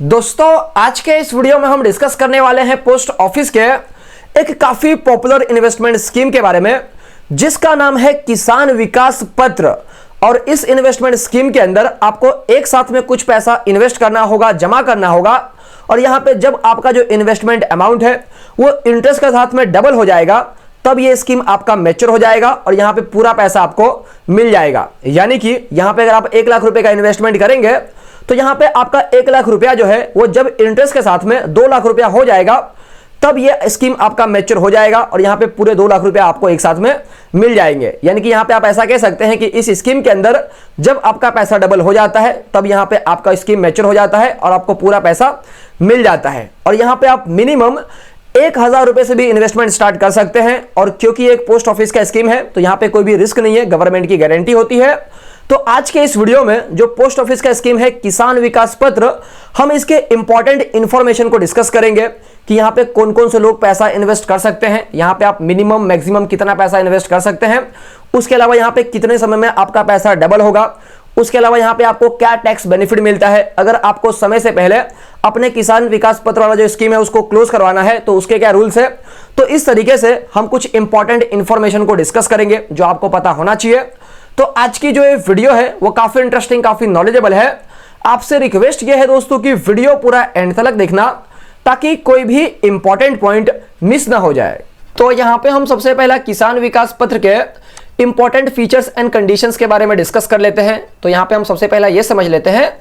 दोस्तों आज के इस वीडियो में हम डिस्कस करने वाले हैं पोस्ट ऑफिस के एक काफी पॉपुलर इन्वेस्टमेंट स्कीम के बारे में जिसका नाम है किसान विकास पत्र। और इस इन्वेस्टमेंट स्कीम के अंदर आपको एक साथ में कुछ पैसा इन्वेस्ट करना होगा, जमा करना होगा, और यहां पे जब आपका जो इन्वेस्टमेंट अमाउंट है वो इंटरेस्ट के साथ में डबल हो जाएगा तब ये स्कीम आपका मैच्योर हो जाएगा और यहां पे पूरा पैसा आपको मिल जाएगा। यानी कि यहां पे अगर आप 1 लाख रुपए का इन्वेस्टमेंट करेंगे तो यहां पे आपका 1 लाख रुपया जो है वो जब इंटरेस्ट के साथ में 2 लाख रुपया हो जाएगा तब ये स्कीम आपका मैच्योर हो जाएगा और यहां पे पूरे 2 लाख रुपया आपको एक साथ में मिल जाएंगे। यानी कि यहां पे आप ऐसा कह सकते हैं कि इस स्कीम के अंदर जब आपका पैसा डबल हो जाता है तब यहां पे आपका स्कीम मैच्योर हो जाता है और आपको पूरा पैसा मिल जाता है। और यहां पे आप मिनिमम 1000 रुपए से भी इन्वेस्टमेंट स्टार्ट कर सकते हैं। और क्योंकि एक पोस्ट ऑफिस का स्कीम है तो यहां पे कोई भी रिस्क नहीं है, गवर्नमेंट की गारंटी होती है। तो आज के इस वीडियो में जो पोस्ट ऑफिस का स्कीम है किसान विकास पत्र, हम इसके इंपॉर्टेंट इंफॉर्मेशन को डिस्कस करेंगे कि यहां पे कौन कौन से लोग पैसा इन्वेस्ट कर सकते हैं, यहां पे आप मिनिमम मैक्सिमम कितना पैसा इन्वेस्ट कर सकते हैं, उसके अलावा यहां पे कितने समय में आपका पैसा डबल होगा, उसके अलावा यहां पे आपको क्या टैक्स बेनिफिट मिलता है अगर आपको समय से पहले अपने किसान विकास पत्र वाला जो स्कीम है उसको क्लोज करवाना है तो उसके क्या रूल्स है। तो इस तरीके से हम कुछ इंपॉर्टेंट इंफॉर्मेशन को डिस्कस करेंगे जो आपको पता होना चाहिए। तो आज की जो ये वीडियो है वो काफी इंटरेस्टिंग, काफी नॉलेजेबल है। आपसे रिक्वेस्ट ये है दोस्तों कि वीडियो पूरा एंड तक देखना ताकि कोई भी इंपॉर्टेंट पॉइंट मिस ना हो जाए। तो यहां पे हम सबसे पहला किसान विकास पत्र के इंपॉर्टेंट फीचर्स एंड कंडीशंस के बारे में डिस्कस कर लेते हैं। तो यहां पे हम सबसे पहला ये समझ लेते हैं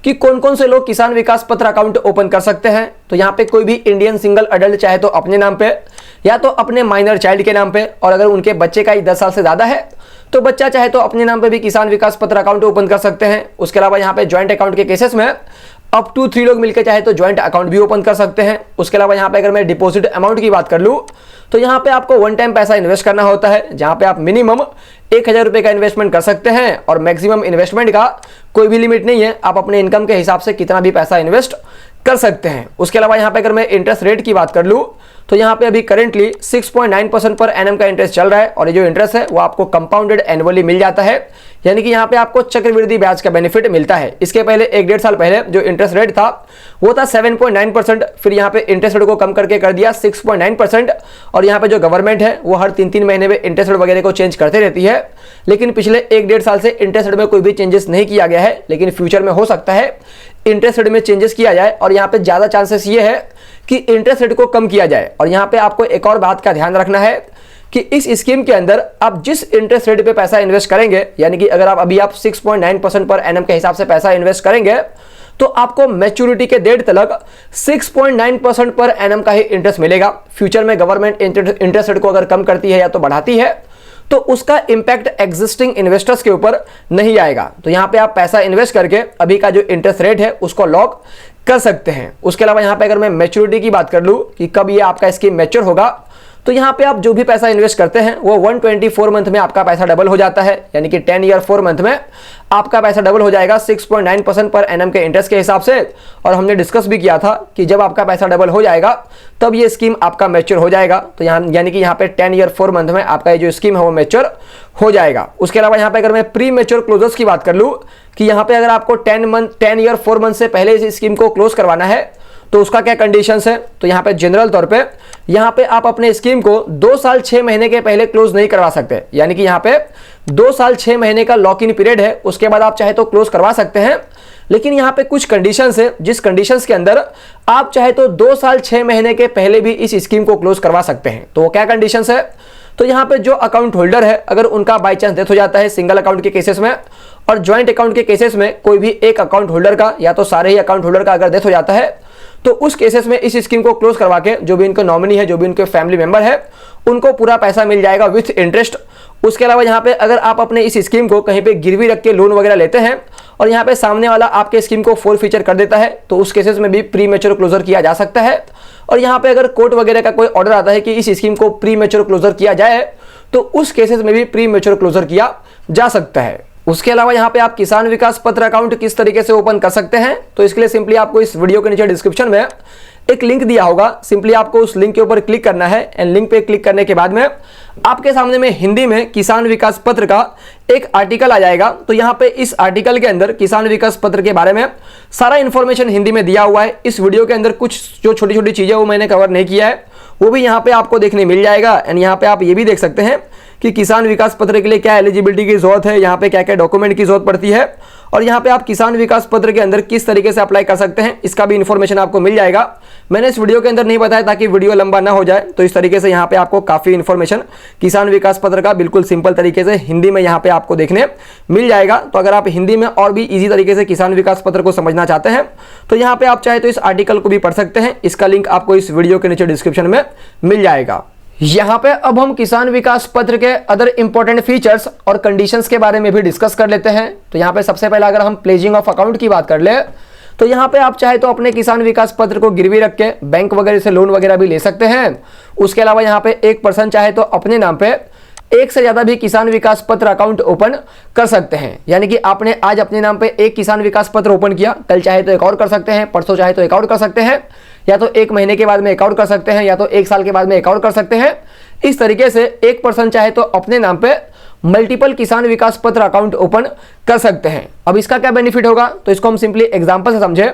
कि कौन कौन से लोग किसान विकास पत्र अकाउंट ओपन कर सकते हैं। तो यहां पे कोई भी इंडियन सिंगल अडल्ट चाहे तो अपने नाम पे या तो अपने माइनर चाइल्ड के नाम पे, और अगर उनके बच्चे का 10 साल से ज्यादा है तो बच्चा चाहे तो अपने नाम पे भी किसान विकास पत्र अकाउंट ओपन कर सकते हैं। उसके अलावा यहाँ पे ज्वाइंट अकाउंट के केसेस में अप टू 3 लोग मिलकर चाहे तो ज्वाइंट अकाउंट भी ओपन कर सकते हैं। उसके अलावा यहाँ पे अगर मैं डिपॉजिट अमाउंट की बात कर लूँ तो यहाँ पे आपको 1 टाइम पैसा इन्वेस्ट करना होता है, जहाँ पे आप मिनिमम 1000 रुपए का इन्वेस्टमेंट कर सकते हैं और मैक्सिमम इन्वेस्टमेंट का कोई भी लिमिट नहीं है, आप अपने इनकम के हिसाब से कितना भी पैसा इन्वेस्ट कर सकते हैं। उसके अलावा यहाँ पे अगर मैं इंटरेस्ट रेट की बात कर लूँ तो यहाँ पे अभी करेंटली 6.9% पर एनएम का इंटरेस्ट चल रहा है और ये जो इंटरेस्ट है वो आपको कंपाउंडेड एनुअली मिल जाता है। यानी कि यहाँ पे आपको चक्रवृद्धि ब्याज का बेनिफिट मिलता है। इसके पहले 1-1.5 साल पहले जो इंटरेस्ट रेट था वो था 7.9%, फिर यहाँ पे इंटरेस्ट रेट को कम करके कर दिया 6.9%। और यहाँ पे जो गवर्नमेंट है वो हर 3-3 महीने में इंटरेस्ट रेट वगैरह को चेंज करते रहती है, लेकिन पिछले 1-1.5 साल से इंटरेस्ट रेट में कोई भी चेंजेस नहीं किया गया है। लेकिन फ्यूचर में हो सकता है इंटरेस्ट रेट में चेंजेस किया जाए और यहाँ पे ज्यादा चांसेस ये है कि इंटरेस्ट रेट को कम किया जाए। और यहाँ पे आपको एक और बात का ध्यान रखना है कि इस स्कीम के अंदर आप जिस इंटरेस्ट रेट पे पैसा इन्वेस्ट करेंगे, यानी कि अगर आप 6.9% पर एनएम के हिसाब से पैसा इन्वेस्ट करेंगे तो आपको मैच्योरिटी के डेट तक 6.9% पर एनएम का ही इंटरेस्ट मिलेगा। फ्यूचर में गवर्नमेंट इंटरेस्ट रेट को अगर कम करती है या तो बढ़ाती है तो उसका इंपैक्ट एग्जिस्टिंग इन्वेस्टर्स के ऊपर नहीं आएगा। तो यहाँ पे आप पैसा इन्वेस्ट करके अभी का जो इंटरेस्ट रेट है उसको लॉक कर सकते हैं। उसके अलावा यहाँ पे अगर मैं मैच्योरिटी की बात कर लूँ कि कब ये आपका स्कीम मैच्योर होगा, तो यहाँ पे आप जो भी पैसा इन्वेस्ट करते हैं वो 124 मंथ में आपका पैसा डबल हो जाता है। यानी कि 10 ईयर 4 मंथ में आपका पैसा डबल हो जाएगा 6.9% पर एनएम के इंटरेस्ट के हिसाब से। और हमने डिस्कस भी किया था कि जब आपका पैसा डबल हो जाएगा तब ये स्कीम आपका मैच्योर हो जाएगा। तो यहाँ यानी कि यहाँ पे 10 ईयर 4 मंथ में आपका ये जो स्कीम है वो मैच्योर हो जाएगा। उसके अलावा यहाँ पे अगर मैं प्री मैच्योर क्लोजर्स की बात कर लूँ कि यहाँ पे अगर आपको 10 ईयर 4 मंथ से पहले इस स्कीम को क्लोज करवाना है तो उसका क्या कंडीशंस है। तो यहाँ पे जनरल तौर पे यहाँ पे आप अपने स्कीम को 2 साल 6 महीने के पहले क्लोज नहीं करवा सकते। यानी कि यहाँ पे 2 साल 6 महीने का लॉक इन पीरियड है, उसके बाद आप चाहे तो क्लोज करवा सकते हैं। लेकिन यहाँ पे कुछ कंडीशंस है जिस कंडीशंस के अंदर आप चाहे तो 2 साल 6 महीने के पहले भी इस स्कीम को क्लोज करवा सकते हैं। तो वो क्या कंडीशंस है। तो यहाँ पे जो अकाउंट होल्डर है अगर उनका बाई चांस डेथ हो जाता है सिंगल अकाउंट के केसेस में, और ज्वाइंट अकाउंट के केसेस में कोई भी एक अकाउंट होल्डर का या तो सारे ही अकाउंट होल्डर का अगर डेथ हो जाता है तो उस केसेस में इस स्कीम को क्लोज करवा के जो भी इनके नॉमिनी है, जो भी इनके फैमिली मेंबर है, उनको पूरा पैसा मिल जाएगा विथ इंटरेस्ट। उसके अलावा यहाँ पे अगर आप अपने इस स्कीम को कहीं पे गिरवी रख के लोन वगैरह लेते हैं और यहाँ पे सामने वाला आपके स्कीम को फोर फीचर कर देता है तो उस केसेस में भी प्री मैच्योर क्लोजर किया जा सकता है। और यहाँ पे अगर कोर्ट वगैरह का कोई ऑर्डर आता है कि इस स्कीम को प्री मैच्योर क्लोजर किया जाए तो उस केसेस में भी प्री मैच्योर क्लोजर किया जा सकता है। उसके अलावा यहाँ पे आप किसान विकास पत्र अकाउंट किस तरीके से ओपन कर सकते हैं, तो इसके लिए सिंपली आपको इस वीडियो के नीचे डिस्क्रिप्शन में एक लिंक दिया होगा, सिंपली आपको उस लिंक के ऊपर क्लिक करना है एंड लिंक पे क्लिक करने के बाद में आपके सामने में हिंदी में किसान विकास पत्र का एक आर्टिकल आ जाएगा। तो यहाँ पे इस आर्टिकल के अंदर किसान विकास पत्र के बारे में सारा इंफॉर्मेशन हिंदी में दिया हुआ है। इस वीडियो के अंदर कुछ जो छोटी छोटी चीजें वो मैंने कवर नहीं किया है, वो भी यहाँ पे आपको देखने मिल जाएगा। एंड यहाँ पे आप ये भी देख सकते हैं कि किसान विकास पत्र के लिए क्या एलिजिबिलिटी की जरूरत है, यहाँ पे क्या क्या डॉक्यूमेंट की जरूरत पड़ती है, और यहाँ पे आप किसान विकास पत्र के अंदर किस तरीके से अप्लाई कर सकते हैं, इसका भी इंफॉर्मेशन आपको मिल जाएगा। मैंने इस वीडियो के अंदर नहीं बताया ताकि वीडियो लंबा ना हो जाए, तो इस तरीके से यहाँ पे आपको काफी इंफॉर्मेशन किसान विकास पत्र का बिल्कुल सिंपल तरीके से हिंदी में यहाँ पे आपको देखने मिल जाएगा। तो अगर आप हिंदी में और भी इजी तरीके से किसान विकास पत्र को समझना चाहते हैं तो यहाँ पे आप चाहे तो इस आर्टिकल को भी पढ़ सकते हैं। इसका लिंक आपको इस वीडियो के नीचे डिस्क्रिप्शन में मिल जाएगा। यहाँ पे अब हम किसान विकास पत्र के अदर इंपॉर्टेंट फीचर्स और कंडीशंस के बारे में भी डिस्कस कर लेते हैं। तो यहाँ पे सबसे पहले अगर हम प्लेजिंग ऑफ अकाउंट की बात कर ले तो यहाँ पे आप चाहे तो अपने किसान विकास पत्र को गिरवी रख के बैंक वगैरह से लोन वगैरह भी ले सकते हैं। उसके अलावा यहाँ पे एक पर्सन चाहे तो अपने नाम पे एक से ज्यादा भी किसान विकास पत्र अकाउंट ओपन कर सकते हैं। यानी कि आपने आज अपने नाम पे एक किसान विकास पत्र ओपन किया, कल चाहे तो एक और कर सकते हैं, परसों चाहे तो एक और कर सकते हैं, या तो एक महीने के बाद में एक और कर सकते हैं, या तो एक साल के बाद में एक और कर सकते हैं। इस तरीके से एक पर्सन चाहे तो अपने नाम पे मल्टीपल किसान विकास पत्र अकाउंट ओपन कर सकते हैं। अब इसका क्या बेनिफिट होगा, तो इसको हम सिंपली एग्जांपल से समझे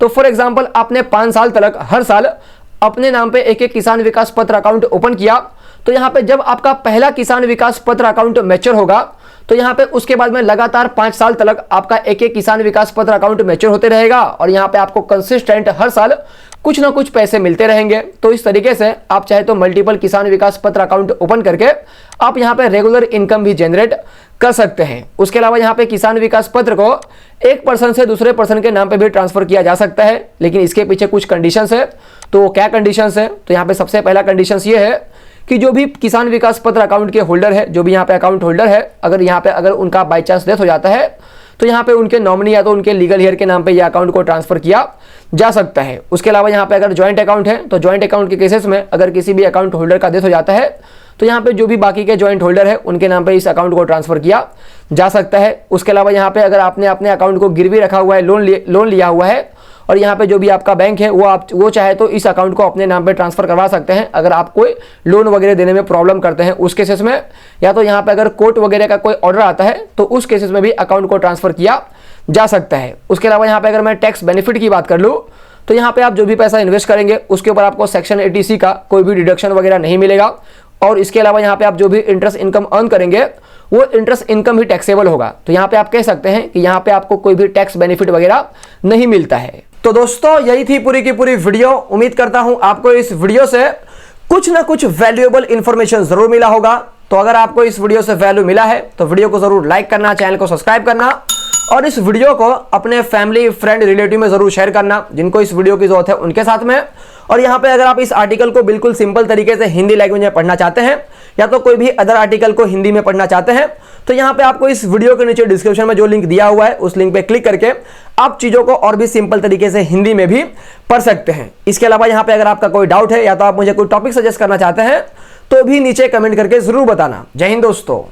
तो फॉर एग्जांपल आपने 5 साल तक हर साल अपने नाम पे एक एक किसान विकास पत्र अकाउंट ओपन किया, तो यहाँ पे जब आपका पहला किसान विकास पत्र अकाउंट मैच्योर होगा तो यहाँ पे उसके बाद में लगातार 5 साल तक आपका एक एक किसान विकास पत्र अकाउंट मैच्योर होते रहेगा और यहाँ पे आपको कंसिस्टेंट हर साल कुछ ना कुछ पैसे मिलते रहेंगे। तो इस तरीके से आप चाहे तो मल्टीपल किसान विकास पत्र अकाउंट ओपन करके आप यहाँ पे रेगुलर इनकम भी जनरेट कर सकते हैं। उसके अलावा यहाँ पे किसान विकास पत्र को एक पर्सन से दूसरे पर्सन के नाम पे भी ट्रांसफर किया जा सकता है, लेकिन इसके पीछे कुछ कंडीशंस है। तो क्या कंडीशंस है, तो यहाँ पे सबसे पहला कंडीशंस ये है कि जो भी किसान विकास पत्र अकाउंट के होल्डर है, जो भी यहाँ पे अकाउंट होल्डर है, अगर उनका बाई चांस डेथ हो जाता है तो यहाँ पे उनके नॉमिनी या तो उनके लीगल हेयर के नाम पे ये अकाउंट को ट्रांसफर किया जा सकता है। उसके अलावा यहाँ पे अगर ज्वाइंट अकाउंट है तो ज्वाइंट अकाउंट के केसेस में अगर किसी भी अकाउंट होल्डर का डेथ हो जाता है तो यहाँ पे जो भी बाकी के ज्वाइंट होल्डर है उनके नाम पे इस अकाउंट को ट्रांसफर किया जा सकता है। उसके अलावा यहाँ पे अगर आपने अपने अकाउंट को गिरवी रखा हुआ है, लोन लिया हुआ है, और यहाँ पे जो भी आपका बैंक है वो चाहे तो इस अकाउंट को अपने नाम पे ट्रांसफर करवा सकते हैं अगर आप कोई लोन वगैरह देने में प्रॉब्लम करते हैं उस केसेस में, या तो यहाँ पे अगर कोर्ट वगैरह का कोई ऑर्डर आता है तो उस केसेस में भी अकाउंट को ट्रांसफर किया जा सकता है। उसके अलावा यहाँ पे अगर मैं टैक्स बेनिफिट की बात कर लूँ तो यहाँ पे आप जो भी पैसा इन्वेस्ट करेंगे उसके ऊपर आपको सेक्शन 80C का कोई भी डिडक्शन वगैरह नहीं मिलेगा। और इसके अलावा यहाँ पे आप जो भी इंटरेस्ट इनकम अर्न करेंगे वो इंटरेस्ट इनकम ही टैक्सेबल होगा। तो यहाँ पे आप कह सकते हैं कि यहाँ पे आपको कोई भी टैक्स बेनिफिट वगैरह नहीं मिलता है। तो दोस्तों यही थी पूरी की पूरी वीडियो। उम्मीद करता हूं आपको इस वीडियो से कुछ ना कुछ वैल्यूएबल इंफॉर्मेशन जरूर मिला होगा। तो अगर आपको इस वीडियो से वैल्यू मिला है तो वीडियो को जरूर लाइक करना, चैनल को सब्सक्राइब करना और इस वीडियो को अपने फैमिली फ्रेंड रिलेटिव में जरूर शेयर करना जिनको इस वीडियो की जरूरत है उनके साथ में। और यहाँ पे अगर आप इस आर्टिकल को बिल्कुल सिंपल तरीके से हिंदी लैंग्वेज में पढ़ना चाहते हैं या तो कोई भी अदर आर्टिकल को हिंदी में पढ़ना चाहते हैं तो यहाँ पे आपको इस वीडियो के नीचे डिस्क्रिप्शन में जो लिंक दिया हुआ है उस लिंक पे क्लिक करके आप चीजों को और भी सिंपल तरीके से हिंदी में भी पढ़ सकते हैं। इसके अलावा यहाँ पे अगर आपका कोई डाउट है या तो आप मुझे कोई टॉपिक सजेस्ट करना चाहते हैं तो भी नीचे कमेंट करके जरूर बताना। जय हिंद दोस्तों।